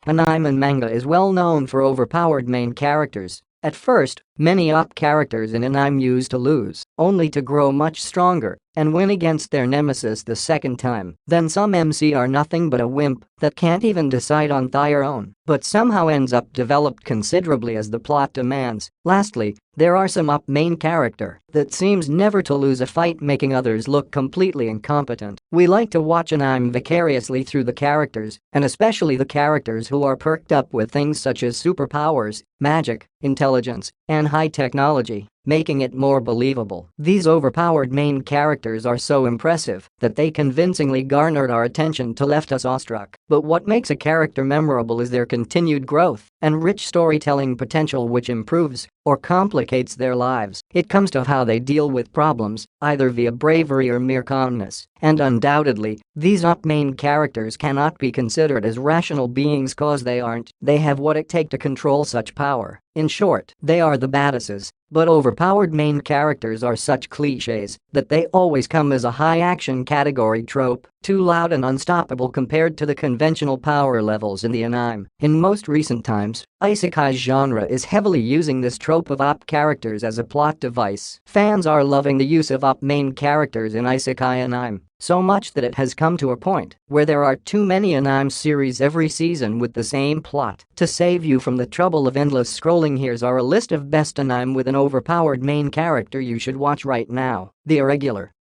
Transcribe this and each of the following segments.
Anime and manga is well known for overpowered main characters. At first, many OP characters in anime used to lose, only to grow much stronger and win against their nemesis the second time. Then some MC are nothing but a wimp that can't even decide on their own, but somehow ends up developed considerably as the plot demands. Lastly, there are some OP main character that seems never to lose a fight, making others look completely incompetent. We like to watch anime vicariously through the characters, and especially the characters who are perked up with things such as superpowers, magic, intelligence, and high technology, making it more believable. These overpowered main characters are so impressive that they convincingly garnered our attention to left us awestruck. But what makes a character memorable is their continued growth and rich storytelling potential, which improves or complicates their lives. It comes to how they deal with problems, either via bravery or mere calmness. And undoubtedly, these OP main characters cannot be considered as rational beings cause they aren't. They have what it takes to control such power. In short, they are the badasses. But overpowered main characters are such cliches that they always come as a high-action category trope, too loud and unstoppable compared to the conventional power levels in the anime. In most recent times, isekai genre is heavily using this trope of OP characters as a plot device. Fans are loving the use of OP main characters in isekai anime, so much that it has come to a point where there are too many anime series every season with the same plot. To save you from the trouble of endless scrolling, here's our list of best anime with an overpowered main character you should watch right now. The Irregular.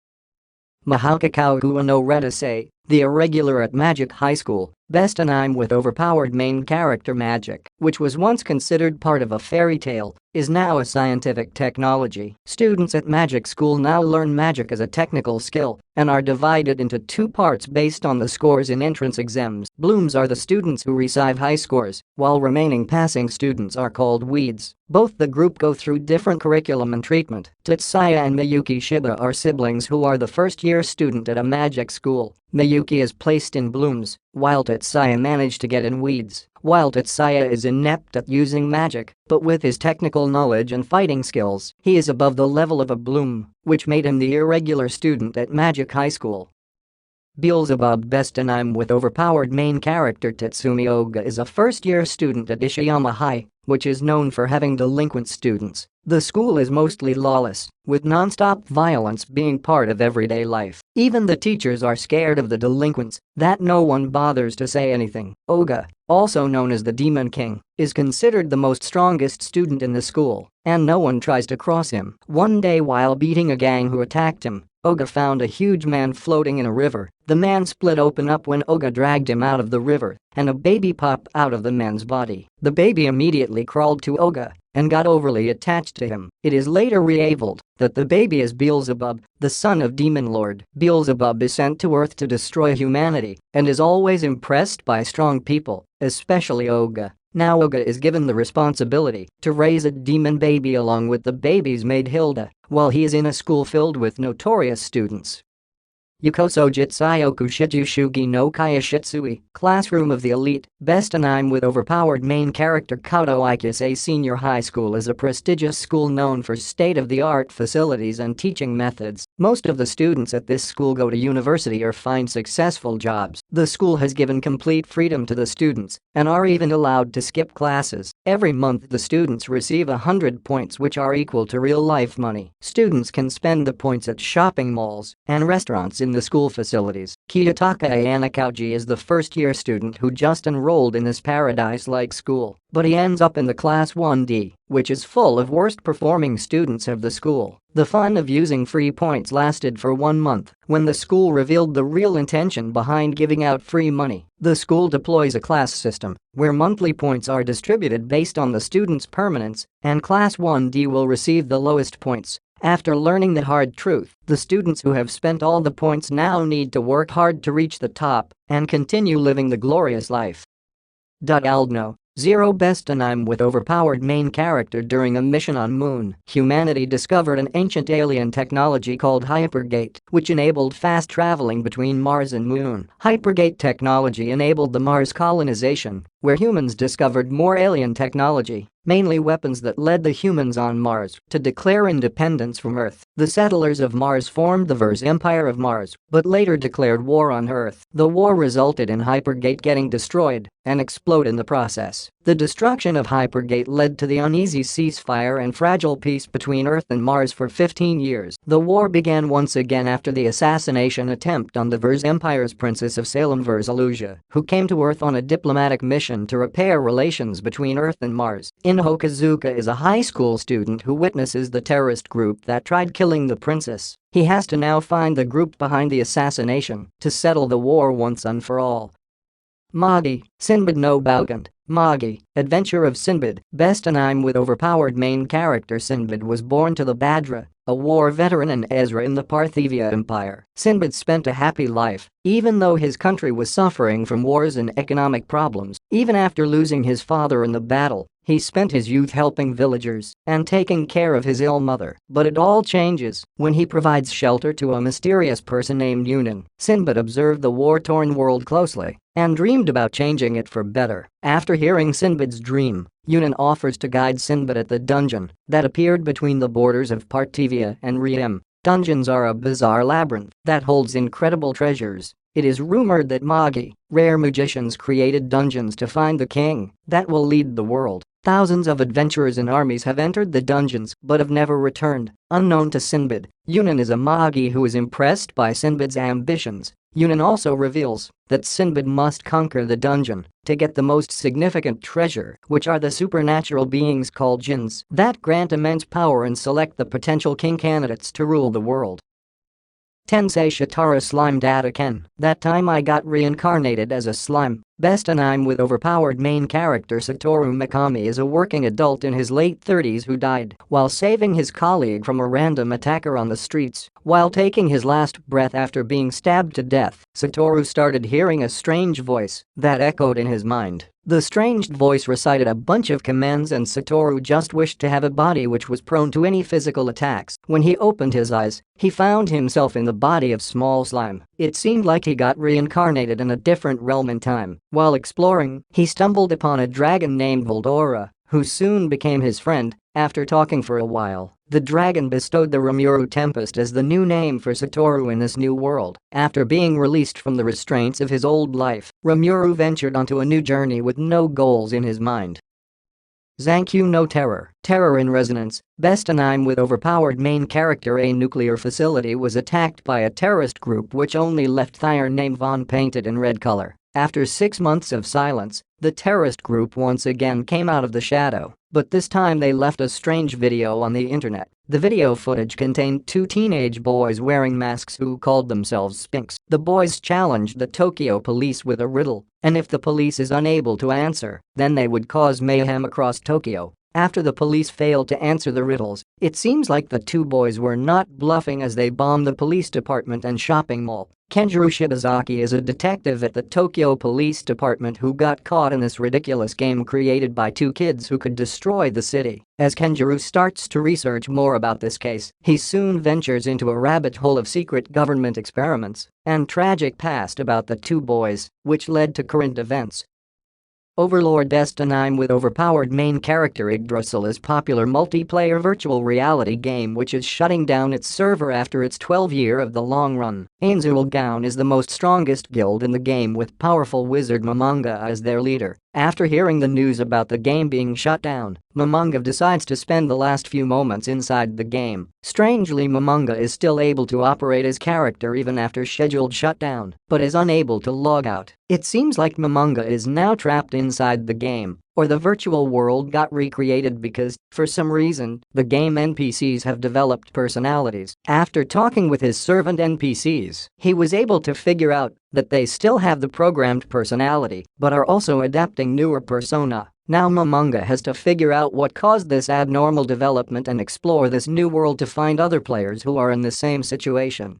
MAHOUKA KOUKOU no RETTOUSEI, The Irregular at Magic High School. Best anime with overpowered main character. Magic, which was once considered part of a fairy tale, is now a scientific technology. Students at magic school now learn magic as a technical skill and are divided into two parts based on the scores in entrance exams. Blooms are the students who receive high scores, while remaining passing students are called weeds. Both the group go through different curriculum and treatment. TENSEI and Miyuki Shiba are siblings who are the first-year student at a magic school. Miyuki is placed in Blooms, while TENSEI managed to get in Weeds. While TENSEI is inept at using magic, but with his technical knowledge and fighting skills, he is above the level of a Bloom, which made him the irregular student at Magic High School. Beelzebub. Best anime with overpowered main character. Tatsumi Oga is a first-year student at Ishiyama High, which is known for having delinquent students. The school is mostly lawless, with non-stop violence being part of everyday life. Even the teachers are scared of the delinquents that no one bothers to say anything. Oga, also known as the Demon King, is considered the most strongest student in the school, and no one tries to cross him. One day while beating a gang who attacked him, Oga found a huge man floating in a river. The man split open up when Oga dragged him out of the river, and a baby popped out of the man's body. The baby immediately crawled to Oga and got overly attached to him. It is later revealed that the baby is Beelzebub, the son of Demon Lord. Beelzebub is sent to Earth to destroy humanity and is always impressed by strong people, especially Oga. Now Oga is given the responsibility to raise a demon baby along with the baby's maid Hilda, while he is in a school filled with notorious students. YOUKOSO JITSURYOKU SHIJOU SHUGI no KYOUSHITSU, Classroom of the Elite. Best anime with overpowered main character. KOUKOU Senior High School is a prestigious school known for state-of-the-art facilities and teaching methods. Most of the students at this school go to university or find successful jobs. The school has given complete freedom to the students and are even allowed to skip classes. Every month the students receive 100 points, which are equal to real-life money. Students can spend the points at shopping malls and restaurants in the school facilities. Kiyotaka Ayanakauji is the first-year student who just enrolled in this paradise-like school, but he ends up in the class 1D, which is full of worst-performing students of the school. The fun of using free points lasted for 1 month, when the school revealed the real intention behind giving out free money. The school deploys a class system, where monthly points are distributed based on the student's permanence, and class 1D will receive the lowest points. After learning the hard truth, the students who have spent all the points now need to work hard to reach the top and continue living the glorious life. ALDNOAH.ZERO. Best anime with overpowered main character. During a mission on Moon, humanity discovered an ancient alien technology called Hypergate, which enabled fast traveling between Mars and Moon. Hypergate technology enabled the Mars colonization, where humans discovered more alien technology mainly weapons that led the humans on Mars to declare independence from Earth. The settlers of Mars formed the Verse Empire of Mars, but later declared war on Earth. The war resulted in Hypergate getting destroyed and explode in the process. The destruction of Hypergate led to the uneasy ceasefire and fragile peace between Earth and Mars for 15 years. The war began once again after the assassination attempt on the Verse Empire's Princess of Salem Versalusia, who came to Earth on a diplomatic mission to repair relations between Earth and Mars. Inokazuka is a high school student who witnesses the terrorist group that tried killing the princess. He has to now find the group behind the assassination to settle the war once and for all. MAGI, SINBAD no BOUKEN. MAGI, Adventure of SINBAD. Best anime with overpowered main character. SINBAD was born to the Badra, a war veteran and Ezra in the Parthivia Empire. SINBAD spent a happy life, even though his country was suffering from wars and economic problems. Even after losing his father in the battle, he spent his youth helping villagers and taking care of his ill mother. But it all changes when he provides shelter to a mysterious person named Yunin. SINBAD observed the war-torn world closely and dreamed about changing it for better. After hearing SINBAD's dream, Yunin offers to guide SINBAD at the dungeon that appeared between the borders of Parthivia and Riem. Dungeons are a bizarre labyrinth that holds incredible treasures. It is rumored that MAGI, rare magicians, created dungeons to find the king that will lead the world. Thousands of adventurers and armies have entered the dungeons but have never returned. Unknown to SINBAD, Yunin is a MAGI who is impressed by SINBAD's ambitions. Yunin also reveals that SINBAD must conquer the dungeon to get the most significant treasure, which are the supernatural beings called jinns that grant immense power and select the potential king candidates to rule the world. Tensei SHITARA Slime Data Ken. That time I got reincarnated as a slime. Best anime with overpowered main character. Satoru Mikami is a working adult in his late 30s who died while saving his colleague from a random attacker on the streets. While taking his last breath after being stabbed to death, Satoru started hearing a strange voice that echoed in his mind. The strange voice recited a bunch of commands and Satoru just wished to have a body which was prone to any physical attacks. When he opened his eyes, he found himself in the body of small slime. It seemed like he got reincarnated in a different realm in time. While exploring, he stumbled upon a dragon named Voldora, who soon became his friend. After talking for a while, the dragon bestowed the Rimuru Tempest as the new name for Satoru in this new world. After being released from the restraints of his old life, Rimuru ventured onto a new journey with no goals in his mind. Zankyu no Terror. Terror in Resonance. Best anime with overpowered main character. A nuclear facility was attacked by a terrorist group which only left thier named Von painted in red color. After 6 months of silence, the terrorist group once again came out of the shadow, but this time they left a strange video on the internet. The video footage contained 2 teenage boys wearing masks who called themselves Sphinx. The boys challenged the Tokyo police with a riddle, and if the police is unable to answer, then they would cause mayhem across Tokyo. After the police failed to answer the riddles, it seems like the 2 boys were not bluffing as they bombed the police department and shopping mall. Kenjiro Shibazaki is a detective at the Tokyo Police Department who got caught in this ridiculous game created by 2 kids who could destroy the city. As Kenjiro starts to research more about this case, he soon ventures into a rabbit hole of secret government experiments and tragic past about the 2 boys, which led to current events. Overlord. Best anime with overpowered main character. Yggdrasil is popular multiplayer virtual reality game which is shutting down its server after its 12th year of the long run. Ainzulgaon is the most strongest guild in the game with powerful wizard Momonga as their leader. After hearing the news about the game being shut down, Momonga decides to spend the last few moments inside the game. Strangely, Momonga is still able to operate his character even after scheduled shutdown, but is unable to log out. It seems like Momonga is now trapped inside the game, or the virtual world got recreated because, for some reason, the game NPCs have developed personalities. After talking with his servant NPCs, he was able to figure out that they still have the programmed personality, but are also adapting newer persona. Now Momonga has to figure out what caused this abnormal development and explore this new world to find other players who are in the same situation.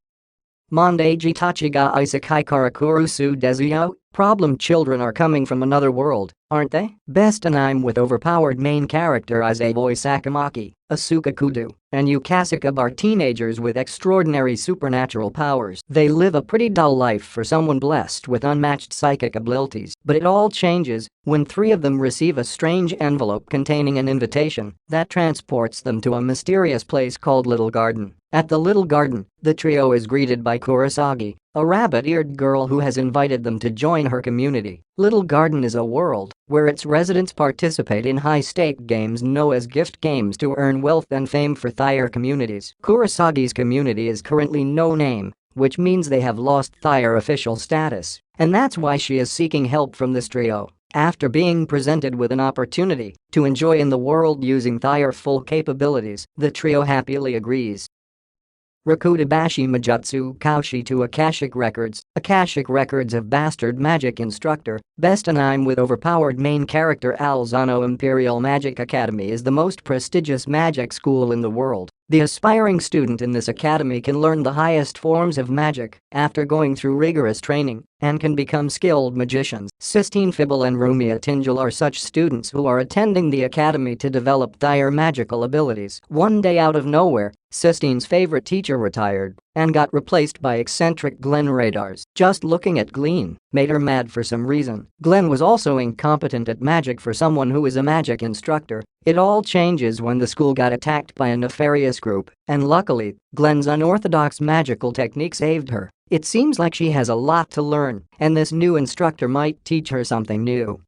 Mondaiji-tachi ga isekai karakuru su desu yo. Problem children are coming from another world, aren't they? Best anime with overpowered main character Ise voice Akamaki, Asuka Kudo, and Yukasuka are teenagers with extraordinary supernatural powers. They live a pretty dull life for someone blessed with unmatched psychic abilities, but it all changes when three of them receive a strange envelope containing an invitation that transports them to a mysterious place called Little Garden. At the Little Garden, the trio is greeted by Kurosagi, a rabbit-eared girl who has invited them to join her community. Little Garden is a world where its residents participate in high-stake games known as gift games to earn wealth and fame for thier communities. Kurosagi's community is currently no name, which means they have lost thier official status, and that's why she is seeking help from this trio. After being presented with an opportunity to enjoy in the world using thier full capabilities, the trio happily agrees. Rakutabashi Majutsu Kaushitu Akashic Records of Bastard Magic Instructor, best anime with overpowered main character Alzano Imperial Magic Academy is the most prestigious magic school in the world. The aspiring student in this academy can learn the highest forms of magic after going through rigorous training and can become skilled magicians. Sistine Fibble and Rumia Tinjal are such students who are attending the academy to develop thier magical abilities. One day out of nowhere, Sistine's favorite teacher retired and got replaced by eccentric Glenn Radars. Just looking at Glenn made her mad for some reason. Glenn was also incompetent at magic for someone who is a magic instructor. It all changes when the school got attacked by a nefarious group, and luckily, Glenn's unorthodox magical technique saved her. It seems like she has a lot to learn, and this new instructor might teach her something new.